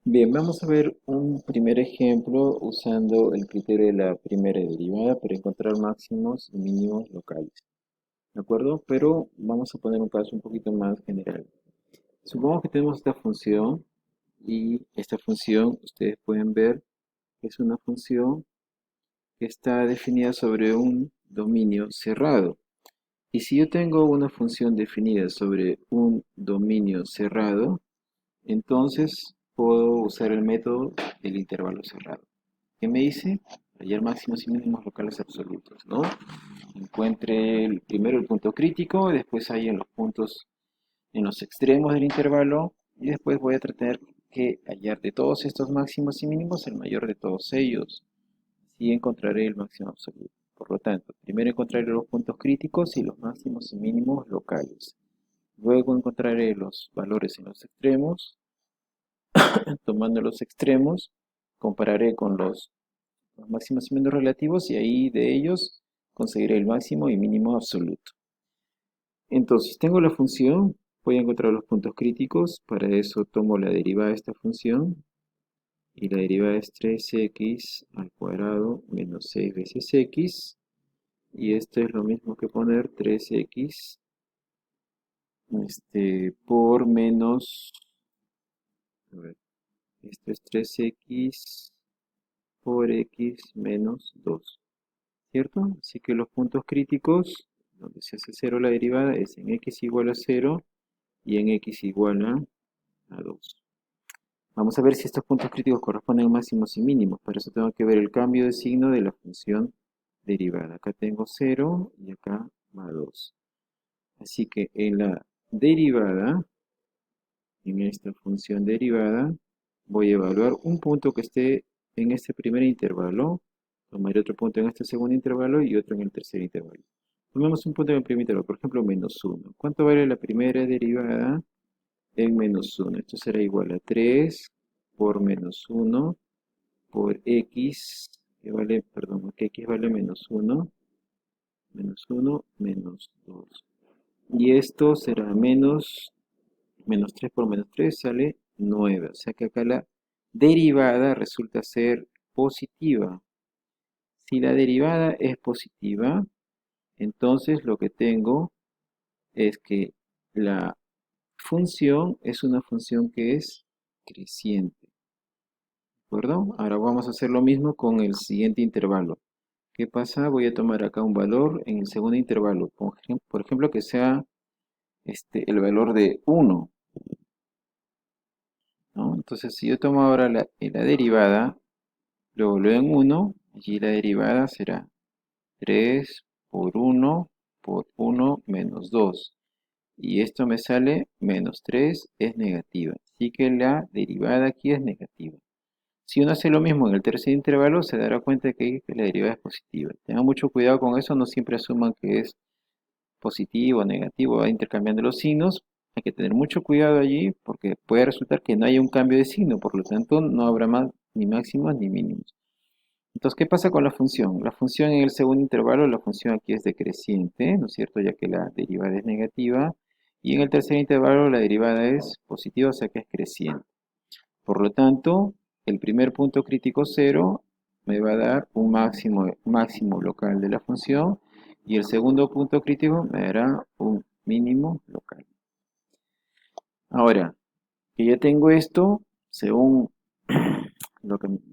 Bien, vamos a ver un primer ejemplo usando el criterio de la primera derivada para encontrar máximos y mínimos locales. ¿De acuerdo? Pero vamos a poner un caso un poquito más general. Supongamos que tenemos esta función y esta función, ustedes pueden ver que es una función que está definida sobre un dominio cerrado. Y si yo tengo una función definida sobre un dominio cerrado, entonces puedo usar el método del intervalo cerrado. ¿Qué me dice? Hallar máximos y mínimos locales absolutos, ¿no? Encuentre primero el punto crítico, después hay en los puntos en los extremos del intervalo y después voy a tratar que hallar de todos estos máximos y mínimos el mayor de todos ellos. Así encontraré el máximo absoluto. Por lo tanto, primero encontraré los puntos críticos y los máximos y mínimos locales. Luego encontraré los valores en los extremos. Tomando los extremos, compararé con los máximos y mínimos relativos y ahí de ellos conseguiré el máximo y mínimo absoluto. Entonces, tengo la función, voy a encontrar los puntos críticos, para eso tomo la derivada de esta función y la derivada es 3x al cuadrado menos 6 veces x y esto es lo mismo que poner 3x por menos, a ver, esto es 3x por x menos 2. ¿Cierto? Así que los puntos críticos, donde se hace cero la derivada, es en x igual a cero y en x igual a 2. Vamos a ver si estos puntos críticos corresponden a máximos y mínimos. Para eso tengo que ver el cambio de signo de la función derivada. Acá tengo cero y acá va 2. Así que en la derivada, en esta función derivada, voy a evaluar un punto que esté en este primer intervalo, tomaré otro punto en este segundo intervalo y otro en el tercer intervalo. Tomemos un punto en el primer intervalo, por ejemplo, menos 1. ¿Cuánto vale la primera derivada en menos 1? Esto será igual a 3 por menos 1 por x, que vale, perdón, que x vale menos 1 menos 2. Y esto será menos 3 por menos 3 sale 9. O sea que acá la derivada resulta ser positiva. Si la derivada es positiva, entonces lo que tengo es que la función es una función que es creciente. ¿De acuerdo? Ahora vamos a hacer lo mismo con el siguiente intervalo. ¿Qué pasa? Voy a tomar acá un valor en el segundo intervalo. Por ejemplo, que sea el valor de 1. ¿No? Entonces, si yo tomo ahora la derivada, luego lo en 1, allí la derivada será 3 por 1 por 1 menos 2. Y esto me sale menos 3 es negativa. Así que la derivada aquí es negativa. Si uno hace lo mismo en el tercer intervalo, se dará cuenta que la derivada es positiva. Tengan mucho cuidado con eso, no siempre asuman que es positivo o negativo, va intercambiando los signos. Hay que tener mucho cuidado allí porque puede resultar que no haya un cambio de signo, por lo tanto no habrá más ni máximos ni mínimos. Entonces, ¿qué pasa con la función? La función en el segundo intervalo, la función aquí es decreciente, ¿no es cierto? Ya que la derivada es negativa. Y en el tercer intervalo la derivada es positiva, o sea que es creciente. Por lo tanto, el primer punto crítico 0 me va a dar un máximo local de la función y el segundo punto crítico me dará un mínimo local. Ahora, que ya tengo esto, según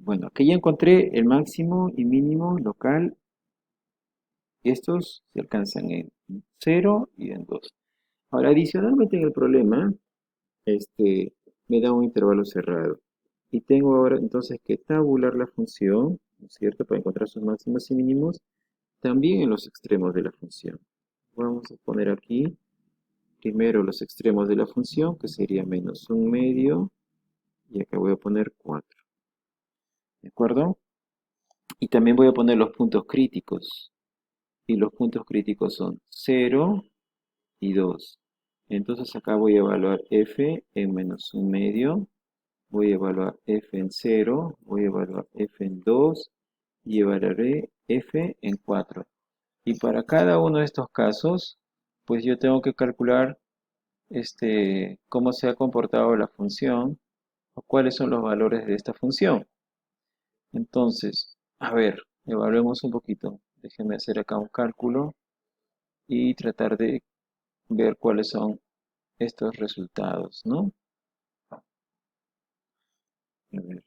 bueno, que ya encontré el máximo y mínimo local, estos se alcanzan en 0 y en 2. Ahora, adicionalmente en el problema, me da un intervalo cerrado. Y tengo ahora entonces que tabular la función, ¿no es cierto?, para encontrar sus máximos y mínimos, también en los extremos de la función. Vamos a poner aquí primero los extremos de la función, que sería menos un medio, y acá voy a poner 4. ¿De acuerdo? Y también voy a poner los puntos críticos. Y los puntos críticos son 0 y 2. Entonces acá voy a evaluar f en menos un medio, voy a evaluar f en 0, voy a evaluar f en 2 y evaluaré f en 4. Y para cada uno de estos casos, pues yo tengo que calcular cómo se ha comportado la función o cuáles son los valores de esta función. Entonces, a ver, evaluemos un poquito. Déjenme hacer acá un cálculo y tratar de ver cuáles son estos resultados, ¿no? A ver,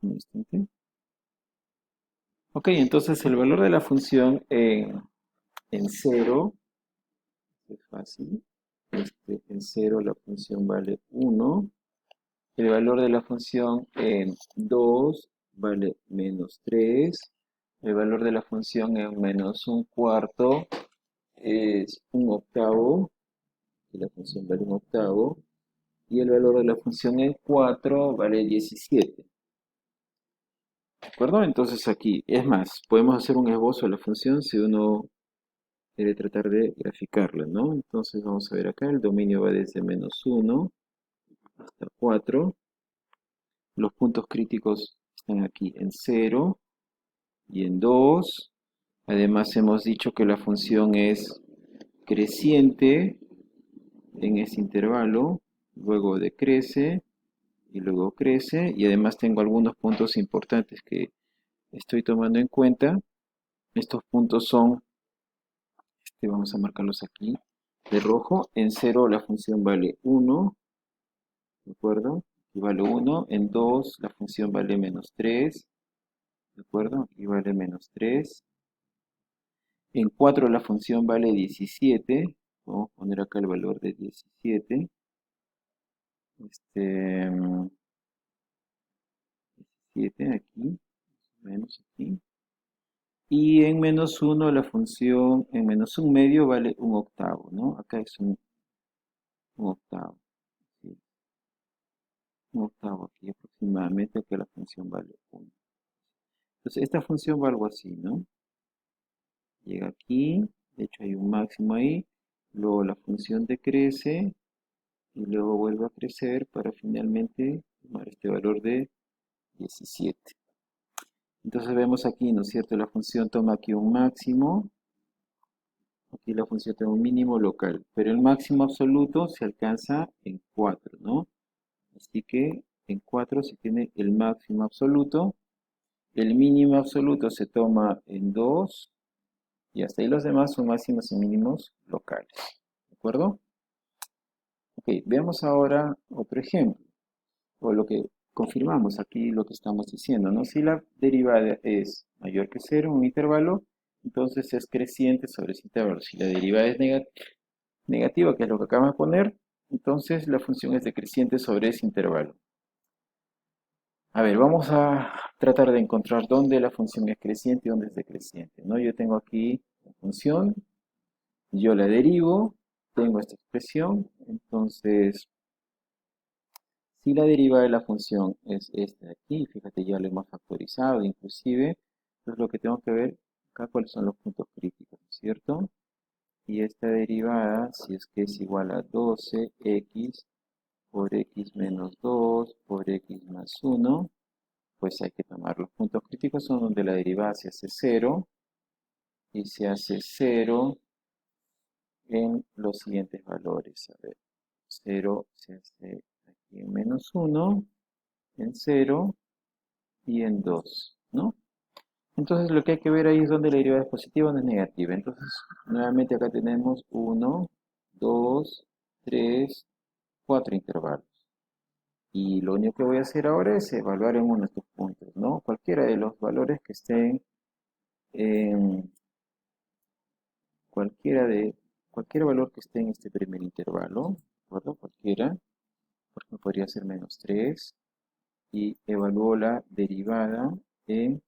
un instante. Ok, entonces el valor de la función en 0 es fácil. En 0 la función vale 1. El valor de la función en 2 vale menos 3. El valor de la función en menos un cuarto es un octavo. Y la función vale un octavo. Y el valor de la función en 4 vale 17. ¿De acuerdo? Entonces aquí, es más, podemos hacer un esbozo de la función si uno quiere tratar de graficarla, ¿no? Entonces vamos a ver acá, el dominio va desde menos 1 hasta 4. Los puntos críticos están aquí en 0 y en 2. Además hemos dicho que la función es creciente en ese intervalo, luego decrece y luego crece. Y además tengo algunos puntos importantes que estoy tomando en cuenta. Estos puntos son, vamos a marcarlos aquí, de rojo. En 0 la función vale 1, ¿de acuerdo? Y vale 1. En 2 la función vale menos 3, ¿de acuerdo? Y vale menos 3. En 4 la función vale 17. Vamos a poner acá el valor de 17. Este, 17 aquí, más o menos aquí. Y en menos 1 la función, en menos un medio vale un octavo, ¿no? Acá es un octavo. ¿Sí? Un octavo aquí aproximadamente, que la función vale 1. Entonces esta función va algo así, ¿no? Llega aquí, de hecho hay un máximo ahí, luego la función decrece y luego vuelve a crecer para finalmente tomar este valor de 17. Entonces vemos aquí, ¿no es cierto? La función toma aquí un máximo, aquí la función toma un mínimo local, pero el máximo absoluto se alcanza en 4, ¿no? Así que en 4 se tiene el máximo absoluto, el mínimo absoluto se toma en 2 y hasta ahí los demás son máximos y mínimos locales, ¿de acuerdo? Ok, veamos ahora otro ejemplo, o lo que confirmamos aquí lo que estamos diciendo, ¿no? Si la derivada es mayor que 0 en un intervalo, entonces es creciente sobre ese intervalo. Si la derivada es negativa, que es lo que acabamos de poner, entonces la función es decreciente sobre ese intervalo. A ver, vamos a tratar de encontrar dónde la función es creciente y dónde es decreciente, ¿no? Yo tengo aquí la función, yo la derivo, tengo esta expresión, entonces si la derivada de la función es esta de aquí, fíjate ya lo hemos factorizado inclusive, entonces lo que tengo que ver acá cuáles son los puntos críticos, ¿no es cierto? Y esta derivada, si es que es igual a 12x por x menos 2 por x más 1, pues hay que tomar los puntos críticos, son donde la derivada se hace 0 y se hace 0 en los siguientes valores. A ver, 0 se hace aquí en menos 1, en 0 y en 2, ¿no? Entonces lo que hay que ver ahí es donde la derivada es positiva o no es negativa. Entonces, nuevamente acá tenemos 1, 2, 3, 4 intervalos. Y lo único que voy a hacer ahora es evaluar en uno de estos puntos, ¿no? Cualquiera de los valores que estén en cualquier valor que esté en este primer intervalo, ¿de acuerdo? Cualquiera, por ejemplo, podría ser menos 3 y evalúo la derivada en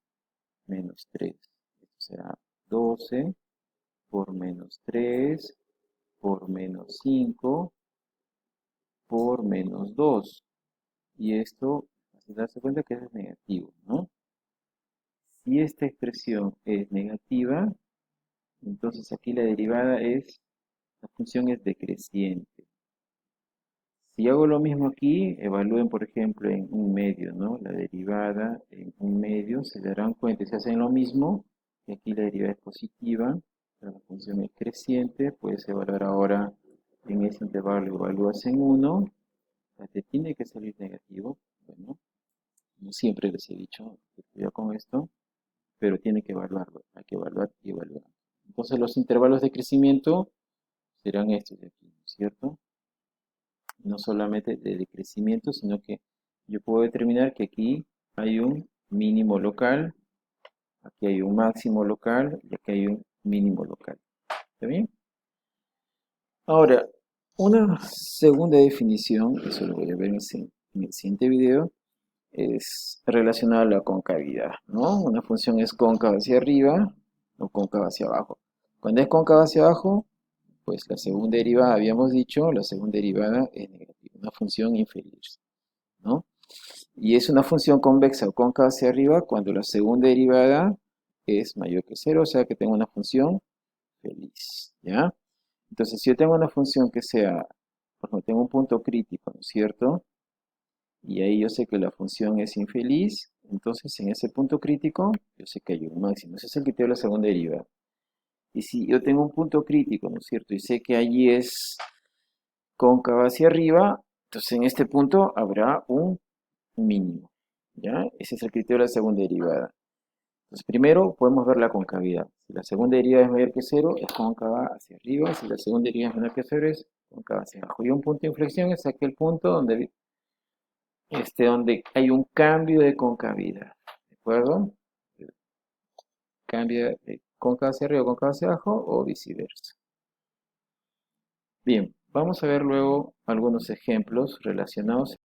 menos 3. Esto será 12 por menos 3 por menos 5 por menos 2. Y esto, se darse cuenta que es negativo, ¿no? Si esta expresión es negativa, entonces aquí la función es decreciente. Si hago lo mismo aquí, evalúen por ejemplo en un medio, ¿no? La derivada en un medio, se darán cuenta, si hacen lo mismo, que aquí la derivada es positiva, pero la función es creciente, puedes evaluar ahora en ese intervalo, evalúas en 1, te tiene que salir negativo, ¿no? Como siempre les he dicho, cuidado con esto, pero tiene que evaluarlo, hay que evaluar y evaluar. Entonces los intervalos de crecimiento serán estos de aquí, ¿no es cierto? No solamente de decrecimiento, sino que yo puedo determinar que aquí hay un mínimo local, aquí hay un máximo local y aquí hay un mínimo local. ¿Está bien? Ahora, una segunda definición, eso lo voy a ver en el siguiente video, es relacionada a la concavidad, ¿no? Una función es cóncava hacia arriba o cóncava hacia abajo. Cuando es cóncava hacia abajo, pues la segunda derivada, habíamos dicho, la segunda derivada es negativa, una función infeliz, ¿no? Y es una función convexa o cóncava hacia arriba cuando la segunda derivada es mayor que cero, o sea que tengo una función feliz, ¿ya? Entonces, si yo tengo una función que sea, por ejemplo, tengo un punto crítico, ¿no es cierto? Y ahí yo sé que la función es infeliz, entonces en ese punto crítico yo sé que hay un máximo. Ese es el criterio de la segunda derivada. Y si yo tengo un punto crítico, ¿no es cierto? Y sé que allí es cóncava hacia arriba, entonces en este punto habrá un mínimo, ¿ya? Ese es el criterio de la segunda derivada. Entonces primero podemos ver la concavidad. Si la segunda derivada es mayor que cero, es cóncava hacia arriba. Si la segunda derivada es menor que cero, es cóncava hacia abajo. Y un punto de inflexión es aquel punto donde hay un cambio de concavidad, ¿de acuerdo? Cambia de cóncava hacia arriba o cóncava hacia abajo o viceversa. Bien, vamos a ver luego algunos ejemplos relacionados